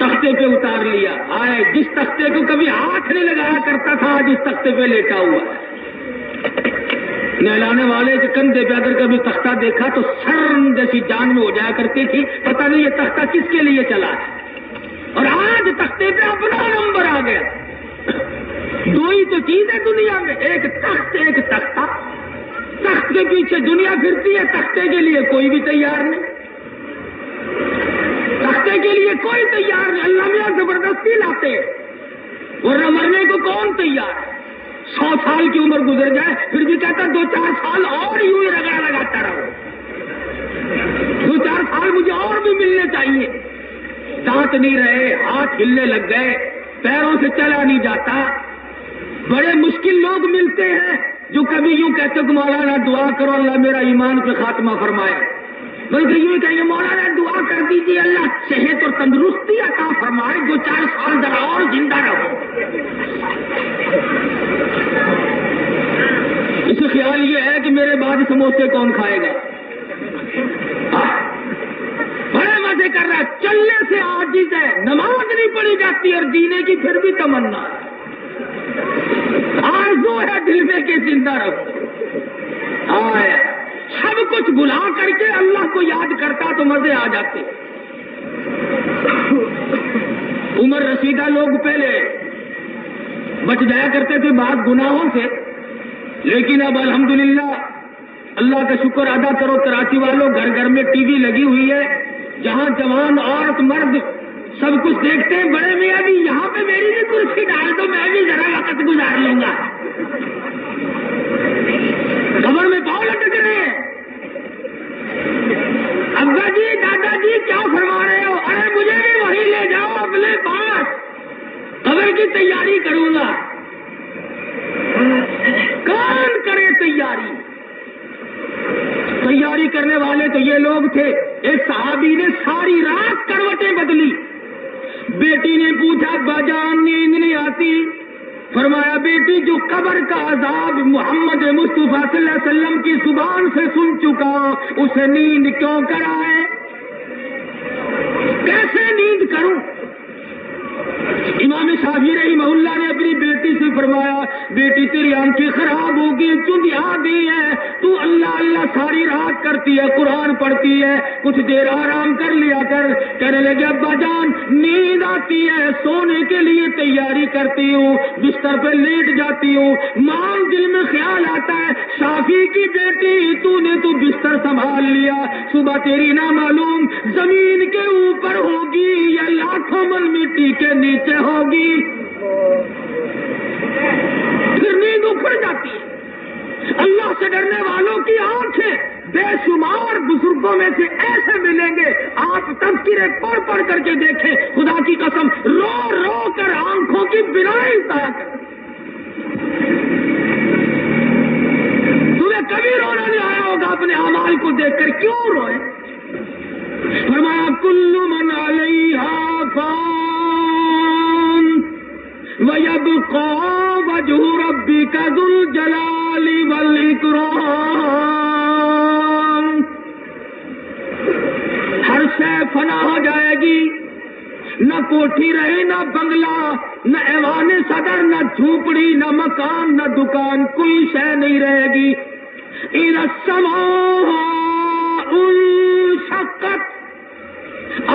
تختے پہ اتار لیا. آئے جس تختے کو کبھی ہاتھ نہیں لگایا کرتا تھا آج اس تختے پہ لیٹا ہوا ہے. نہلانے والے کے کندھے پہ اگر کبھی تختہ دیکھا تو سرن جیسی جان میں ہو جایا کرتی تھی, پتہ نہیں یہ تختہ کس کے لیے چلا ہے. اور آج تختے پہ اپنا نمبر آ گیا. دو ہی تو چیز ہے دنیا میں, ایک تخت ایک تختہ. تخت کے پیچھے دنیا پھرتی ہے, تختے کے لیے کوئی بھی تیار نہیں. تختے کے لیے کوئی تیار نہیں. اللہ میاں زبردستی لاتے ہیں, ورنہ مرنے کو کون تیار ہے؟ 100 سال کی عمر گزر جائے پھر بھی کہتا 2-4 سال اور یوں ہی رگڑا لگاتا رہو, 2-4 سال مجھے اور بھی ملنے چاہیے. دانت نہیں رہے, ہاتھ ہلنے لگ گئے, پیروں سے چلا نہیں جاتا. بڑے مشکل لوگ ملتے ہیں جو کبھی یوں کہتے کہ مولانا دعا کرو اللہ میرا ایمان پہ خاتمہ فرمائے, بلکہ یوں کہیں مولانا دعا کر دیجیے اللہ صحت اور تندرستی عطا فرمائے, 2-4 سال ذرا اور زندہ رہو. اسے خیال یہ ہے کہ میرے بعد سموسے کون کھائے گا. بڑے مزے کر رہا ہے, چلنے سے عاجز ہے, نماز نہیں پڑھی جاتی اور جینے کی پھر بھی تمنا ہے. آرزو ہے دل میں کہ زندہ رہو. آئے سب کچھ بھلا کر کے اللہ کو یاد کرتا تو مزے آ جاتے. عمر رسیدہ لوگ پہلے بچ جایا کرتے تھے بعض گناہوں سے, لیکن اب الحمدللہ اللہ کا شکر ادا کرو کراچی والوں, گھر گھر میں ٹی وی لگی ہوئی ہے, جہاں جوان عورت مرد سب کچھ دیکھتے ہیں. بڑے میاں بھی یہاں پہ میری بھی کرسی ڈال دو, میں بھی ذرا وقت گزار لوں گا. قبر میں پاؤں لٹک رہے ہیں. ابا جی دادا جی کیا فرما رہے ہو؟ ارے مجھے بھی وہیں لے جاؤ اپنے پاس, قبر کی تیاری کروں گا. کون کرے تیاری؟ تیاری کرنے والے تو یہ لوگ تھے. ایک صحابی نے ساری رات کروٹیں بدلی. بیٹی نے پوچھا باجان نیند نہیں آتی؟ فرمایا بیٹی جو قبر کا عذاب محمد مصطفیٰ صلی اللہ علیہ وسلم کی زبان سے سن چکا اسے نیند کیوں کرائے؟ کیسے نیند کروں؟ امام شافعی رحمہ اللہ نے اپنی بیٹی سے فرمایا بیٹی تیری آنکھیں خراب ہوگی, چندیا دی ہے, تو اللہ اللہ ساری رات کرتی ہے, قرآن پڑھتی ہے, کچھ دیر آرام کر لیا کر. کہنے لگے ابا جان نیند آتی ہے, سونے کے لیے تیاری کرتی ہوں, بستر پہ لیٹ جاتی ہوں, ماں دل میں خیال آتا ہے شافعی کی بیٹی تو نے تو بستر سنبھال لیا, صبح تیری نہ معلوم زمین کے اوپر ہوگی یا لاکھوں من مٹی کے نیچے ہوگی. پھر نیند اکھڑ جاتی ہے. اللہ سے ڈرنے والوں کی آنکھیں بے شمار بزرگوں میں سے ایسے ملیں گے, آپ تذکرے پڑھ پڑھ کر کے دیکھیں, خدا کی قسم رو رو کر آنکھوں کی بینائی ضائع کر. تمہیں کبھی رونا نہیں آیا ہوگا اپنے اعمال کو دیکھ کر, کیوں روئے؟ فرمایا کل من علیہا فان وَيَبْقَى وَجْهُ رَبِّكَ ذُو الْجَلَالِ وَالْإِكْرَامِ. ہر شے فنا ہو جائے گی, نہ کوٹھی رہے نہ بنگلہ, نہ ایوان صدر, نہ جھوپڑی, نہ مکان, نہ دکان, کوئی شے نہیں رہے گی. اِذَا السَّمَاءُ انشَقَّتْ,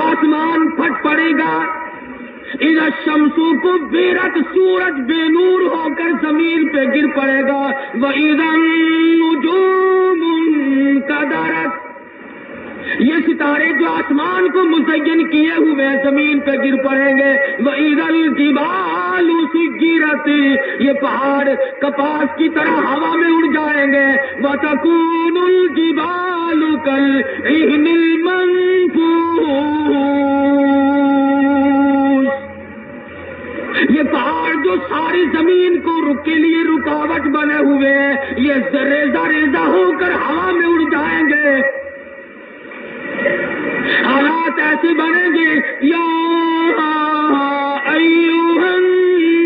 آسمان پھٹ پڑے گا. اذا الشمس کبرت, سورج بے نور ہو کر زمین پہ گر پڑے گا. واذا النجوم انکدرت, یہ ستارے جو آسمان کو مزین کیے ہوئے زمین پہ گر پڑیں گے. واذا الجبال سجرت, یہ پہاڑ کپاس کی طرح ہوا میں اڑ جائیں گے. وتکون الجبال کالعہن المنفوش, یہ پہاڑ جو ساری زمین کو کے لیے رکاوٹ بنے ہوئے ہیں, یہ ریزہ ریزہ ہو کر ہوا میں اڑ جائیں گے. حالات ایسے بنیں گے یا ایھا الناس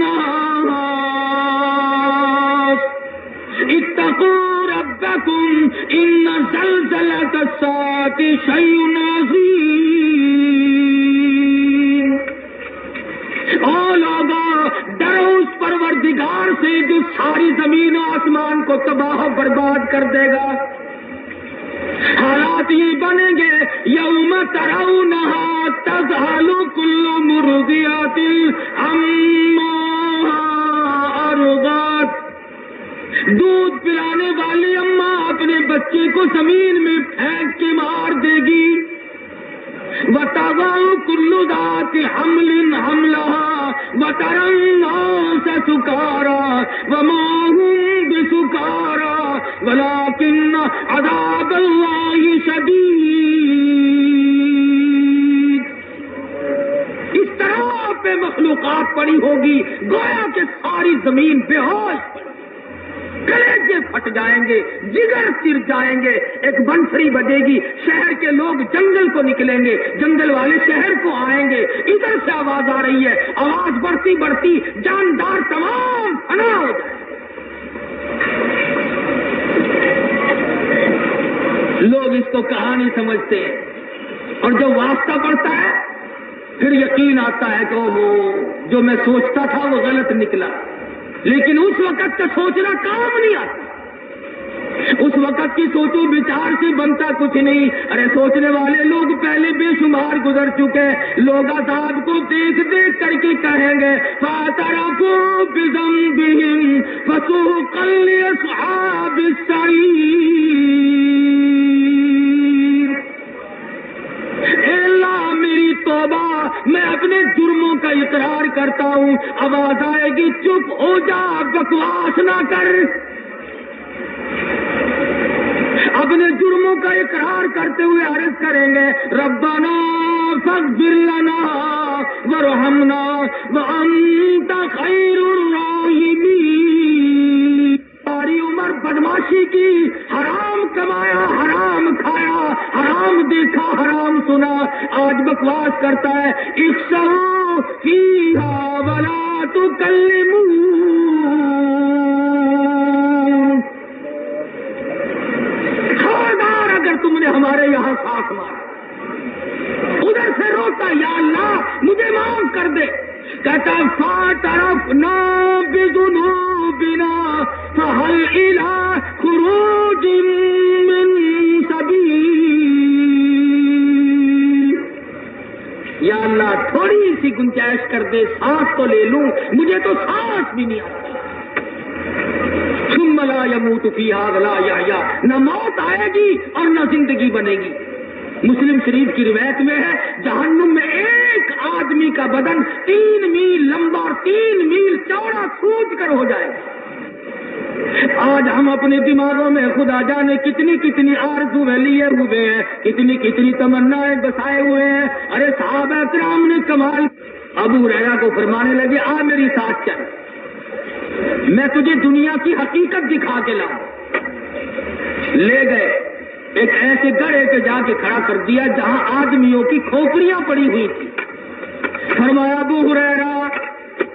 اتقوا ربکم ان زلزلۃ الساعۃ شیء عظیم. ساری زمین و آسمان کو تباہ و برباد کر دے گا۔ حالات یہ بنیں گے یوم ترونہا تذہل کل مرضعۃ عما ارضعت، دودھ پلانے والی اماں اپنے بچے کو زمین میں پھینک کے مار دے گی۔ وَتَضَعُ كُلُّ ذَاتِ حَمْلٍ حَمْلَهَا وَتَرَى النَّاسَ سُكَارَىٰ وَمَا هُم بِسُكَارَىٰ وَلَٰكِنَّ عَذَابَ اللَّهِ شَدِيدٌ۔ اس طرح پہ مخلوقات پڑی ہوگی گویا کہ ساری زمین بے ہوش، کلیجے پھٹ جائیں گے، جگر چر جائیں گے، ایک بنسری بجے گی، شہر کے لوگ جنگل کو نکلیں گے، جنگل والے شہر کو آئیں گے، ادھر سے آواز آ رہی ہے، آواز بڑھتی بڑھتی جاندار تمام فنا ہو جائے۔ لوگ اس کو کہانی سمجھتے ہیں، اور جب واسطہ پڑتا ہے پھر یقین آتا ہے کہ وہ جو میں سوچتا تھا وہ غلط نکلا، لیکن اس وقت کا سوچنا کام نہیں آتا، اس وقت کی سوچو بچار سے بنتا کچھ نہیں۔ ارے سوچنے والے لوگ پہلے بے شمار گزر چکے، لوگ عذاب کو دیکھ دیکھ کر کے کہیں گے فَاعْتَرَفُوا بِذَنبِهِمْ فَسُحْقًا لِّأَصْحَابِ السَّعِيرِ۔ اے اللہ میری توبہ، میں اپنے جرموں کا اقرار کرتا ہوں۔ آواز آئے گی چپ ہو جا، بکواس نہ کر، اپنے جرموں کا اقرار کرتے ہوئے عرض کریں گے ربنا فاغفر لنا وارحمنا وانت خیر الراحمین۔ ساری عمر بدماشی کی، حرام کمایا، حرام کھایا، حرام دیکھا، حرام سنا، آج بکواس کرتا ہے اخسؤوا فیہا ولا تکلمون۔ خبردار اگر تم نے ہمارے یہاں ساتھ مارا، ادھر سے روتا یا اللہ مجھے معاف کر دے، کہتا فاعترفنا بذنوبنا فہل الی خروج من سبیل۔ یا اللہ تھوڑی سی گنجائش کر دے، سانس تو لے لوں، مجھے تو سانس بھی نہیں آتی۔ ثم لا يموت فيها ولا يحيا، نہ موت آئے گی اور نہ زندگی بنے گی۔ مسلم شریف کی روایت میں ہے جہنم میں ایک آدمی کا بدن 3 میل لمبا اور 3 میل چوڑا سوج کر ہو جائے گا۔ آج ہم اپنے دماغوں میں خدا جانے کتنی کتنی آرزویں لیے ہوئے ہیں، کتنی کتنی تمنائیں بسائے ہوئے ہیں۔ ارے صحابہ کرام نے کمال، ابو ہریرہ کو فرمانے لگے آ میری ساتھ چل، میں تجھے دنیا کی حقیقت دکھا کے لاؤں۔ لے گئے، ایک ایسے گڑھے پہ جا کے کھڑا کر دیا جہاں آدمیوں کی کھوپڑیاں پڑی ہوئی تھی۔ فرمایا ابو ہریرہ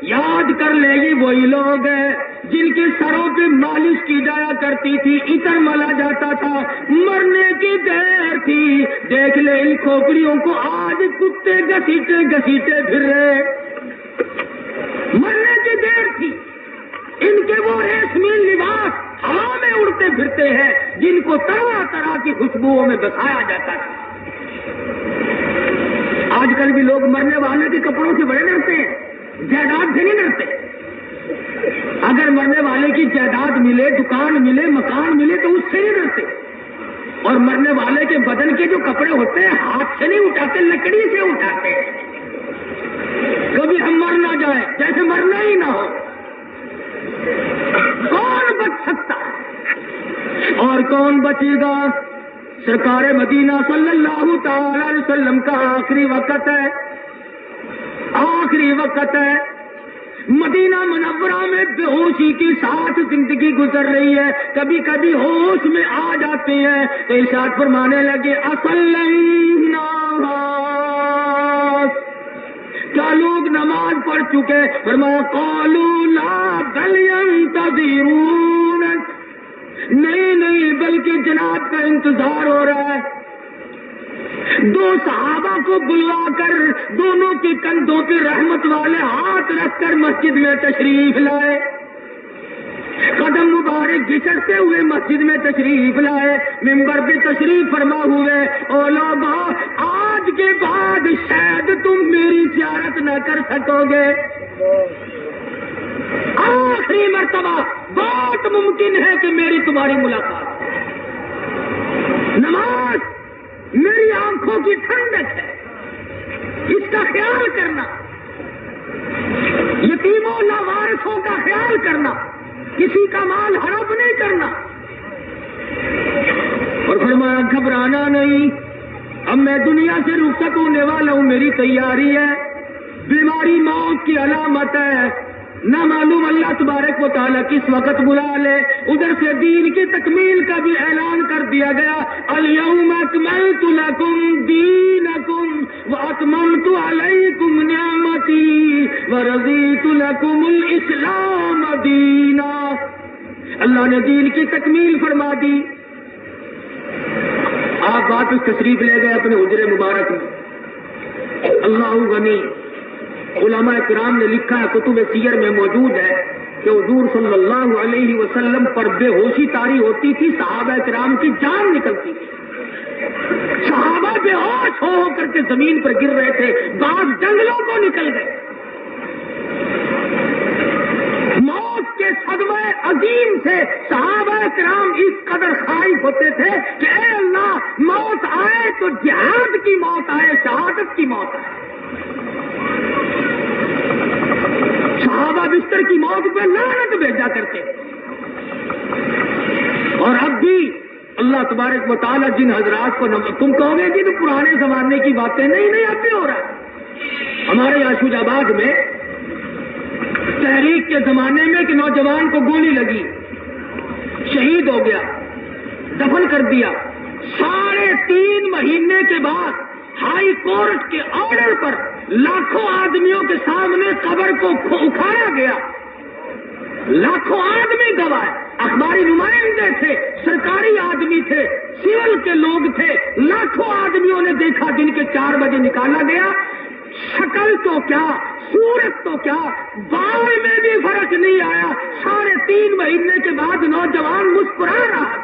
یاد کر لے یہ وہی لوگ ہیں جن کے سروں پہ مالش کی جایا کرتی تھی، عطر ملا جاتا تھا، مرنے کی دیر تھی، دیکھ لے ان کھوپڑیوں کو آج کتے گھسیٹے گھسیٹے پھر رہے، مرنے کی دیر تھی۔ ان کے وہ ریشمی لباس ہوا میں اڑتے پھرتے ہیں جن کو طرح طرح کی خوشبوؤں میں بسایا جاتا تھا۔ آج کل بھی لوگ مرنے والے کے کپڑوں سے بڑے ڈرتے ہیں، جائیداد سے نہیں ڈرتے۔ اگر مرنے والے کی جائیداد ملے، دکان ملے، مکان ملے تو اس سے نہیں ڈرتے، اور مرنے والے کے بدن کے جو کپڑے ہوتے ہیں ہاتھ سے نہیں اٹھاتے، لکڑی سے اٹھاتے ہیں۔ کبھی ہم مر نہ جائیں، جیسے مرنا ہی نہ ہو۔ کون بچ سکتا ہے اور کون بچے گا؟ سرکار مدینہ صلی اللہ تعالی علیہ وسلم کا آخری وقت ہے، آخری وقت ہے۔ مدینہ منورہ میں بے ہوشی کے ساتھ زندگی گزر رہی ہے، کبھی کبھی ہوش میں آ جاتے ہیں تو ارشاد فرمانے لگے اصلنا، کیا لوگ نماز پڑھ چکے؟ فرمایا قالوا لا بل ينتظرون، نہیں نہیں بلکہ جناب کا انتظار ہو رہا ہے۔ دو صحابہ کو بلوا کر دونوں کے کندھوں پہ رحمت والے ہاتھ رکھ کر مسجد میں تشریف لائے۔ قدم مبارک گھسٹتے ہوئے مسجد میں تشریف لائے، ممبر پہ تشریف فرما ہوئے، او لوگو آج کے بعد شاید تم میری زیارت نہ کر سکو گے، آخری مرتبہ بہت ممکن ہے کہ میری تمہاری ملاقات۔ نماز میری آنکھوں کی ٹھنڈک ہے، اس کا خیال کرنا، یتیموں لاوارثوں کا خیال کرنا، کسی کا مال ہڑپ نہیں کرنا۔ اور فرمایا گھبرانا نہیں، اب میں دنیا سے رخصت ہونے والا ہوں، میری تیاری ہے، بیماری موت کی علامت ہے، نہ معلوم اللہ تبارک و تعالیٰ کس وقت بلا لے۔ ادھر سے دین کی تکمیل کا بھی اعلان کر دیا گیا، الیوم اکملت لکم دینکم واتممت علیکم نعمتی ورضیت لکم الاسلام دینا۔ اللہ نے دین کی تکمیل فرما دی۔ آپ واپس تشریف لے گئے اپنے حجرے مبارک میں۔ اللہ غنی، علماء کرام نے لکھا ہے، کتب سیر میں موجود ہے کہ حضور صلی اللہ علیہ وسلم پر بے ہوشی طاری ہوتی تھی، صحابہ کرام کی جان نکلتی تھی، صحابہ بے ہوش ہو کر کے زمین پر گر رہے تھے، بعض جنگلوں کو نکل گئے۔ موت کے صدمے عظیم سے صحابہ کرام اس قدر خائف ہوتے تھے کہ اے اللہ، موت آئے تو جہاد کی موت آئے، شہادت کی موت آئے۔ صحابہ بستر کی موت پہ لعنت بھیجا کرتے، اور اب بھی اللہ تبارک و تعالیٰ جن حضرات کو تم کہو گے کہ تو پرانے زمانے کی باتیں، نہیں اب بھی ہو رہا ہے۔ ہمارے یہاں شوج آباد میں تحریک کے زمانے میں ایک نوجوان کو گولی لگی، شہید ہو گیا، دفن کر دیا۔ 3.5 مہینے کے بعد ہائی کورٹ کے آرڈر پر لاکھوں آدمیوں کے سامنے قبر کو اکھاڑا گیا، لاکھوں آدمی گواہ، اخباری نمائندے تھے، سرکاری آدمی تھے، سول کے لوگ تھے، لاکھوں آدمیوں نے دیکھا، دن کے 4 بجے نکالا گیا۔ شکل تو کیا، صورت تو کیا، بال میں بھی فرق نہیں آیا۔ 3.5 مہینے کے بعد نوجوان مسکرا رہا تھا۔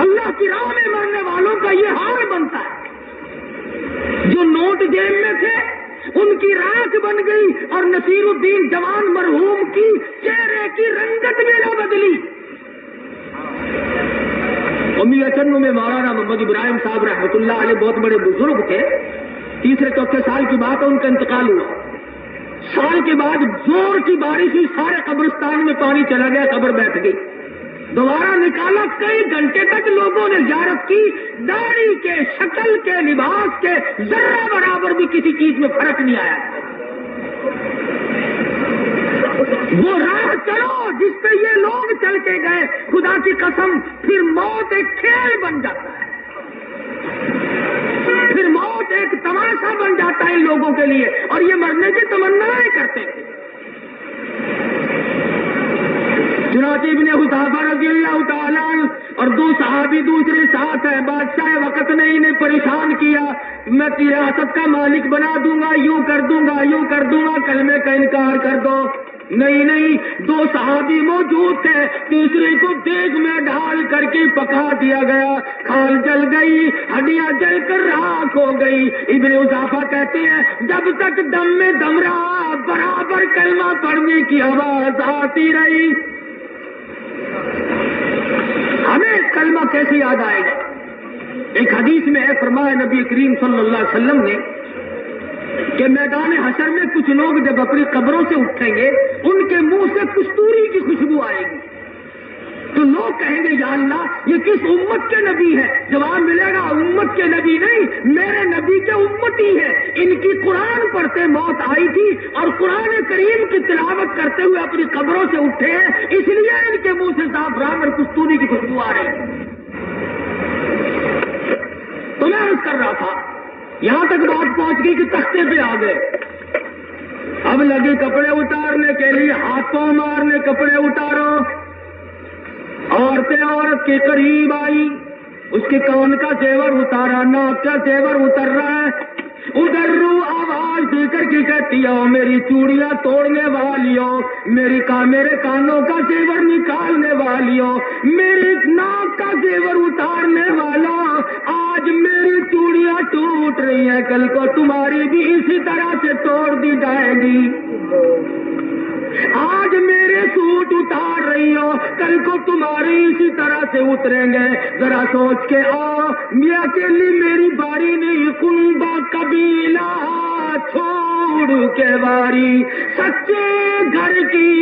اللہ کی راہ میں مرنے والوں کا یہ حال بنتا ہے۔ جو نوٹ جیب میں تھے ان کی راکھ بن گئی، اور نصیر الدین جوان مرحوم کی چہرے کی رنگت میں نہ بدلی۔ میاں چنو میں مولانا محمد ابراہیم صاحب رحمۃ اللہ علیہ بہت بڑے بزرگ تھے، 3-4 سال کی بات ہے، ان کا انتقال ہوا۔ سال کے بعد زور کی بارش ہوئی، سارے قبرستان میں پانی چلا گیا، قبر بیٹھ گئی، دوبارہ نکالا، کئی گھنٹے تک لوگوں نے زیارت کی، داڑھی کے، شکل کے، لباس کے ذرہ برابر بھی کسی چیز میں فرق نہیں آیا۔ وہ راہ چلو جس پہ یہ لوگ چل کے گئے، خدا کی قسم پھر موت ایک کھیل بن جاتا ہے، پھر موت ایک تماشا بن جاتا ہے ان لوگوں کے لیے، اور یہ مرنے کی تمنائیں کرتے ہیں۔ چنانچہ ابن حذیفہ رضی اللہ تعالیٰ اور 2 صحابی دوسرے ساتھ ہیں، بادشاہ وقت نے انہیں پریشان کیا، میں ریاست کا مالک بنا دوں گا، یوں کر دوں گا، کلمے کا انکار کر دو۔ نہیں 2 صحابی موجود تھے، تیسرے کو دیگ میں ڈال کر کے پکا دیا گیا، کھال جل گئی، ہڈیاں جل کر راکھ ہو گئی۔ ابن حذیفہ کہتے ہیں جب تک دم میں دم رہا برابر کلمہ پڑھنے کی آواز آتی رہی۔ ہمیں کلمہ کیسے یاد آئے گا؟ ایک حدیث میں ہے، فرمایا نبی کریم صلی اللہ علیہ وسلم نے کہ میدان حشر میں کچھ لوگ جب اپنی قبروں سے اٹھیں گے، ان کے منہ سے کستوری کی خوشبو آئے گی، تو لوگ کہیں گے یا اللہ یہ کس امت کے نبی ہے؟ جواب ملے گا امت کے نبی نہیں، میرے نبی کے امتی ہے، ان کی قرآن پڑھتے موت آئی تھی اور قرآن کریم کی تلاوت کرتے ہوئے اپنی قبروں سے اٹھے ہیں، اس لیے ان کے منہ سے زعفران اور کستوری کی خوشبو آ رہی ہے۔ تو میں عرض کر رہا تھا، یہاں تک بات پہنچ گئی کہ تختے پہ آ گئے، اب لگے کپڑے اتارنے کے لیے، ہاتھوں مارنے کپڑے اتارو۔ عورتیں عورت کے قریب آئی، اس کے کان کا زیور اتارا، ناک کا زیور اتر رہا ہے، ادھر رو آواز دے کر کے کہتی ہے میری چوڑیاں توڑنے والی ہو، میرے کانوں کا زیور نکالنے والی ہو، میری ناک کا زیور اتارنے والا، آج میری چوڑیاں ٹوٹ رہی ہیں، کل کو تمہاری بھی اسی طرح سے توڑ دی جائے گی۔ آج میرے سوٹ اتار رہی ہو، کل کو تمہاری اسی طرح سے اتریں گے۔ ذرا سوچ کے آؤ، یہ اکیلی میری باری نہیں، کنبا قبیلہ چھوڑ کے باری، سچے گھر کی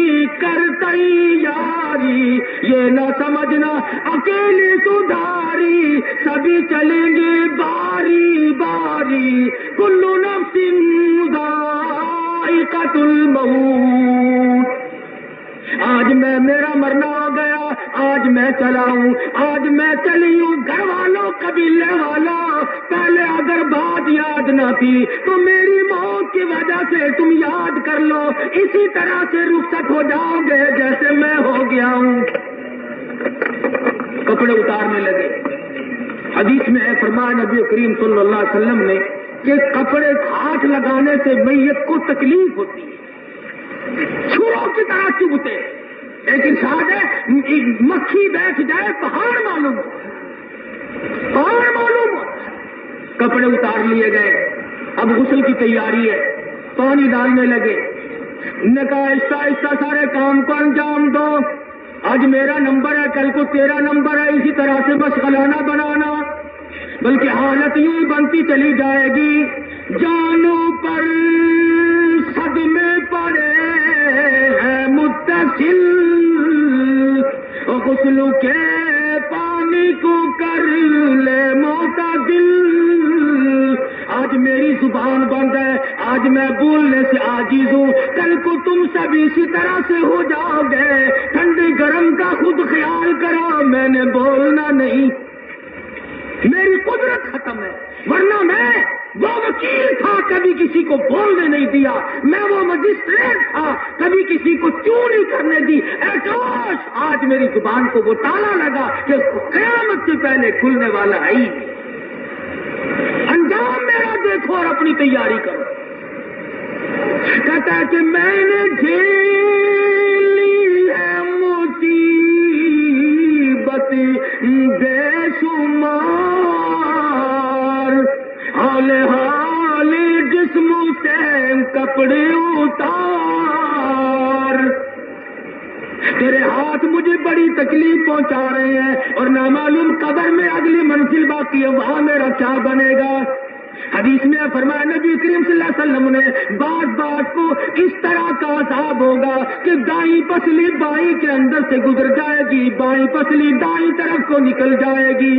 کرتی یاری، یہ نہ سمجھنا اکیلی سدھاری، سبھی چلیں گے باری باری، کل نفس ذائقۃ الموت۔ آج میرا مرنا ہو گیا، آج میں چلا ہوں، آج میں چلی ہوں، گھر والوں قبیلے والوں، پہلے اگر بات یاد نہ تھی تو میری موت کی وجہ سے تم یاد کر لو، اسی طرح سے رخصت ہو جاؤ گے جیسے میں ہو گیا ہوں۔ کپڑے اتارنے لگے۔ حدیث میں ہے، فرمایا نبی کریم صلی اللہ علیہ وسلم نے کہ کپڑے ہاتھ لگانے سے میت کو تکلیف ہوتی ہے، چھروں کی طرح چبھتے، لیکن شاید مکھی بیٹھ جائے پہاڑ معلوم ہو۔ کپڑے اتار لیے گئے، اب غسل کی تیاری ہے، پانی ڈالنے لگے، نے کہا آہستہ آہستہ سارے کام کو انجام دو، آج میرا نمبر ہے، کل کو تیرا نمبر ہے، اسی طرح سے مشغلانہ بنانا، بلکہ حالت یوں ہی بنتی چلی جائے گی، جانوں پر صدمے پڑے ہیں متصل، غسل کے پانی کو کر لے معتدل، آج میری زبان بند ہے، آج میں بولنے سے عاجز ہوں، کل کو تم سب اسی طرح سے ہو جاؤ گے، ٹھنڈی گرم کا خود خیال کرو، میں نے بولنا نہیں، میری قدرت ختم ہے، ورنہ میں وہ وکیل تھا، کبھی کسی کو بولنے نہیں دیا، میں وہ مجسٹریٹ تھا، کبھی کسی کو چوں نہیں کرنے دی، اے کاش آج میری زبان کو وہ تالا لگا کہ قیامت سے پہلے کھلنے والا ہے ہی۔ انجام میرا دیکھو اور اپنی تیاری کرو۔ کہتا ہے کہ میں نے جھیلی ہے مصیبت بے شمار، حال جسم سے کپڑے اتار، تیرے ہاتھ مجھے بڑی تکلیف پہنچا رہے ہیں، اور نامعلوم قبر میں اگلی منزل باقی ہے، وہاں میرا کیا بنے گا۔ حدیث میں فرمایا نبی کریم صلی اللہ علیہ وسلم نے، بات کو اس طرح کا عذاب ہوگا کہ دائیں پسلی بائیں کے اندر سے گزر جائے گی، بائیں پسلی دائیں طرف کو نکل جائے گی۔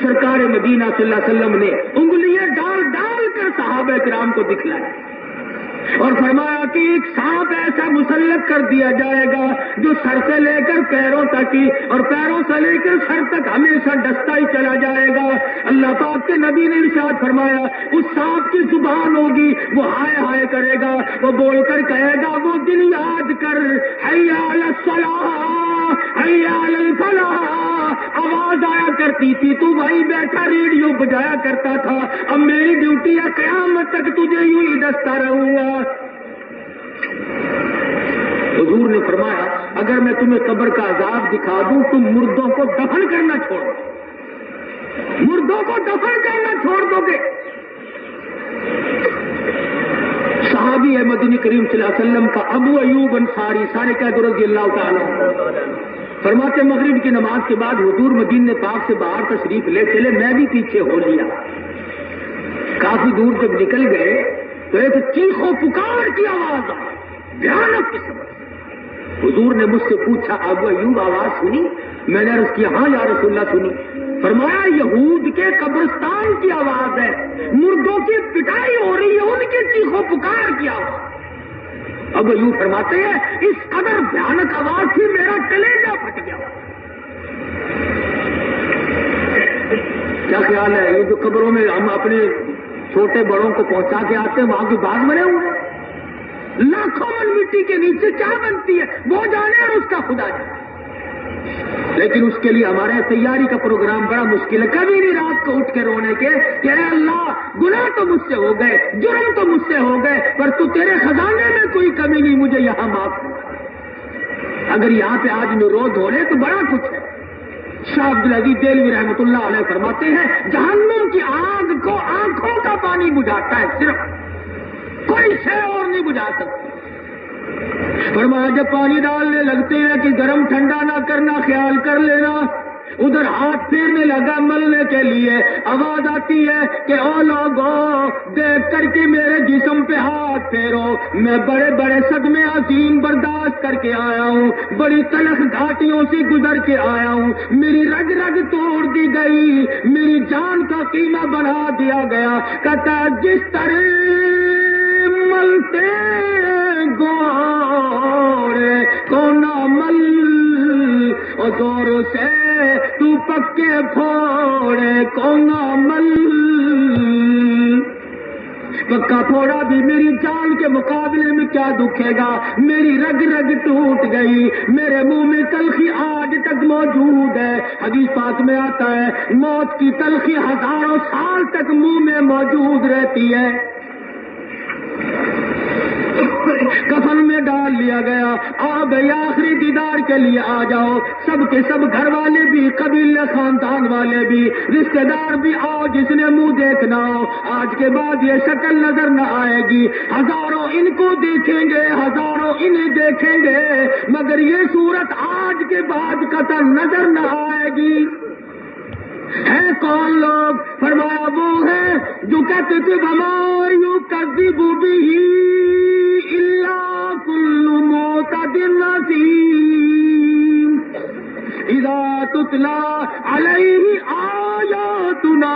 سرکار مدینہ صلی اللہ علیہ وسلم نے انگلیاں ڈال ڈال کر صحابہ کرام کو دکھلایا اور فرمایا کہ ایک سانپ ایسا مسلط کر دیا جائے گا جو سر سے لے کر پیروں تک ہی اور پیروں سے لے کر سر تک ہمیشہ ڈستا ہی چلا جائے گا۔ اللہ پاک کے نبی نے ارشاد فرمایا اس سانپ کی زبان ہوگی، وہ ہائے ہائے کرے گا، وہ بول کر کہے گا وہ دن یاد کر، حی علی الصلاۃ حی علی الفلاح، آواز آیا کرتی تھی، تو وہیں بیٹھا ریڈیو بجایا کرتا تھا، اب میری ڈیوٹی ہے قیامت تک تجھے یوں ہی ڈستا رہوں گا۔ حضور نے فرمایا اگر میں تمہیں قبر کا عذاب دکھا دوں تم مردوں کو دفن کرنا چھوڑ دو، مردوں کو دفن کرنا چھوڑ دو گے۔ صحابی ہے مدنی کریم صلی اللہ علیہ وسلم کا ابو ایوب انصاری، سارے کہہ رضی اللہ تعالیٰ، فرماتے مغرب کی نماز کے بعد حضور مدینے پاک سے باہر تشریف لے چلے، میں بھی پیچھے ہو لیا، کافی دور جب نکل گئے تو ایک چیخو پکار کی آواز آئی، بھیانک قسم۔ حضور نے مجھ سے پوچھا ابو ایوب آواز سنی؟ میں نے عرض کیا ہاں یا رسول اللہ سنی۔ فرمایا یہود کے قبرستان کی آواز ہے، مردوں کی پٹائی ہو رہی ہے، ان کی چیخو پکار کی آواز۔ ابو ایوب فرماتے ہیں اس قدر بھیانک آواز تھی میرا کلیجہ پھٹ گیا۔ کیا خیال ہے یہ جو قبروں میں ہم اپنے چھوٹے بڑوں کو پہنچا کے آتے ہیں وہاں کی بات بنے ہوئے، لاکھوں من مٹی کے نیچے کیا بنتی ہے وہ جانے اور اس کا خدا جانے۔ لیکن اس کے لیے ہمارے تیاری کا پروگرام بڑا مشکل ہے. کبھی نہیں رات کو اٹھ کے رونے کے کہ اے اللہ گناہ تو مجھ سے ہو گئے, جرم تو مجھ سے ہو گئے, پر تو تیرے خزانے میں کوئی کمی نہیں, مجھے یہاں معاف کر. اگر یہاں پہ آج نورود ہو رہے تو بڑا کچھ ہے. شاہ عبدالعزیز دہلوی رحمۃ اللہ علیہ فرماتے ہیں جہنم کی آگ کو آنکھوں کا پانی بجھاتا ہے, صرف کوئی شے اور نہیں بجھا سکتی. فرمایا جب پانی ڈالنے لگتے ہیں کہ گرم ٹھنڈا نہ کرنا, خیال کر لینا. ادھر ہاتھ پھیرنے لگا ملنے کے لیے, آواز آتی ہے کہ او لوگوں دیکھ کر کے میرے جسم پہ ہاتھ پھیرو, میں بڑے بڑے صدمے عظیم برداشت کر کے آیا ہوں, بڑی تلخ گھاٹیوں سے گزر کے آیا ہوں, میری رگ رگ توڑ دی گئی, میری جان کا قیمہ بنا دیا گیا. کہتا جس طرح ملتے گوڑے کو نہ مل اور زور سے تو پکے پھوڑے کو نہ مل. پکا پھوڑا بھی میری جان کے مقابلے میں کیا دکھے گا. میری رگ رگ ٹوٹ گئی, میرے منہ میں تلخی آج تک موجود ہے. حدیث پاک میں آتا ہے موت کی تلخی ہزاروں سال تک منہ میں موجود رہتی ہے. کفن میں ڈال لیا گیا, آ گئی آخری دیدار کے لیے آ جاؤ. سب کے سب گھر والے بھی, قبیلے خاندان والے بھی, رشتہ دار بھی, آؤ جس نے منہ دیکھنا ہو. آج کے بعد یہ شکل نظر نہ آئے گی. ہزاروں ان کو دیکھیں گے, ہزاروں انہیں دیکھیں گے, مگر یہ صورت آج کے بعد قطع نظر نہ آئے گی. ہے کون لوگ؟ فرمایا وہ ہے جو کہتے تھے وما یکذب بہ الا کل معتد نثیم اذا تتلی علیہ آیاتنا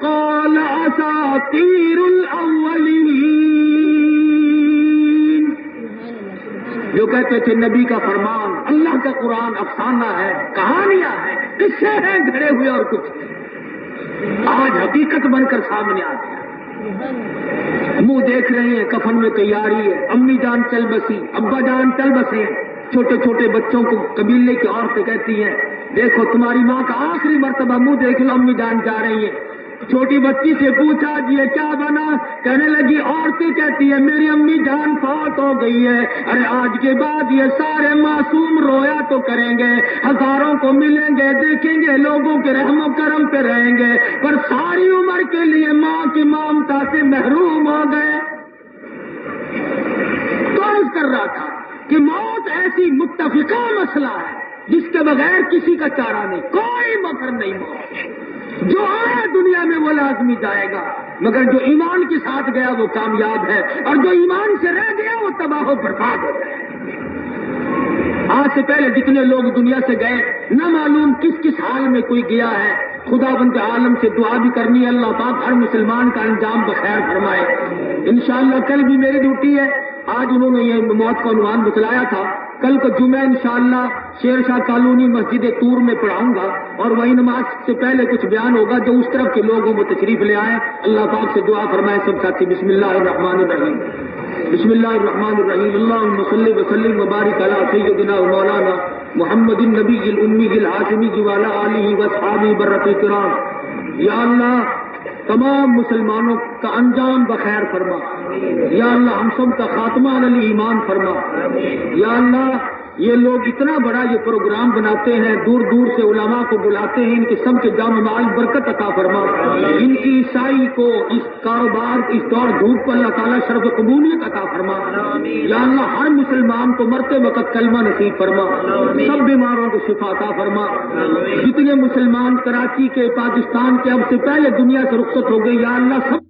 قال اساطیر الاولین. جو کہتے تھے نبی کا فرمان, اللہ کا قرآن افسانہ ہے, کہانیاں ہیں, قصے ہیں گھڑے ہوئے اور کچھ نہیں. آج حقیقت بن کر سامنے آ گیا. منہ دیکھ رہے ہیں, کفن میں تیاری ہے, امی جان چل بسی, ابا جان چل بسے. چھوٹے چھوٹے بچوں کو قبیلے کی عورتیں کہتی ہیں دیکھو تمہاری ماں کا آخری مرتبہ منہ دیکھ لو, امی جان جا رہی ہیں. چھوٹی بچی سے پوچھا جی یہ کیا بنا؟ کہنے لگی عورتیں کہتی ہے میری امی جان فوت ہو گئی ہے. ارے آج کے بعد یہ سارے معصوم رویا تو کریں گے, ہزاروں کو ملیں گے, دیکھیں گے, لوگوں کے رحم و کرم پہ رہیں گے, پر ساری عمر کے لیے ماں کی ممتا سے محروم ہو گئے. تو عرض کر رہا تھا کہ موت ایسی متفقہ مسئلہ ہے جس کے بغیر کسی کا چارہ نہیں, کوئی مفر نہیں. موت جو آیا دنیا میں وہ لازمی جائے گا, مگر جو ایمان کے ساتھ گیا وہ کامیاب ہے, اور جو ایمان سے رہ گیا وہ تباہ و برباد ہو گیا. آج سے پہلے جتنے لوگ دنیا سے گئے نہ معلوم کس کس حال میں کوئی گیا ہے. خدا بند عالم سے دعا بھی کرنی ہے اللہ پاک ہر مسلمان کا انجام بخیر فرمائے. انشاءاللہ کل بھی میری ڈیوٹی ہے. آج انہوں نے یہ موت کا عنوان بتلایا تھا, کل کو جمعہ انشاءاللہ شیر شاہ کالونی مسجد طور میں پڑھاؤں گا, اور وہی نماز سے پہلے کچھ بیان ہوگا جو اس طرف کے لوگ وہ تشریف لے آئے. اللہ پاک سے دعا فرمائے سب ساتھی. بسم اللہ الرحمن الرحیم, بسم اللہ الرحمن الرحیم. اللہم صلی وسلم وبارک علی سیدنا و مولانا محمد النبی الامی الہاشمی وعلی آلہ واصحابہ برۃ الکرام. یا اللہ تمام مسلمانوں کا انجام بخیر فرما. یا اللہ ہم سب کا خاتمہ علی ایمان فرما. یا اللہ یہ لوگ اتنا بڑا یہ پروگرام بناتے ہیں, دور دور سے علماء کو بلاتے ہیں, ان کے سب کے جام مال برکت عطا فرما. ان کی عیسائی کو اس کاروبار اس دور دھوپ کو اللہ تعالیٰ شرف قبولیت عطا فرما. یا اللہ ہر مسلمان کو مرتے وقت کلمہ نصیب فرما, سب بیماروں کو شفا عطا فرما. جتنے مسلمان کراچی کے, پاکستان کے اب سے پہلے دنیا سے رخصت ہو گئے یا اللہ سب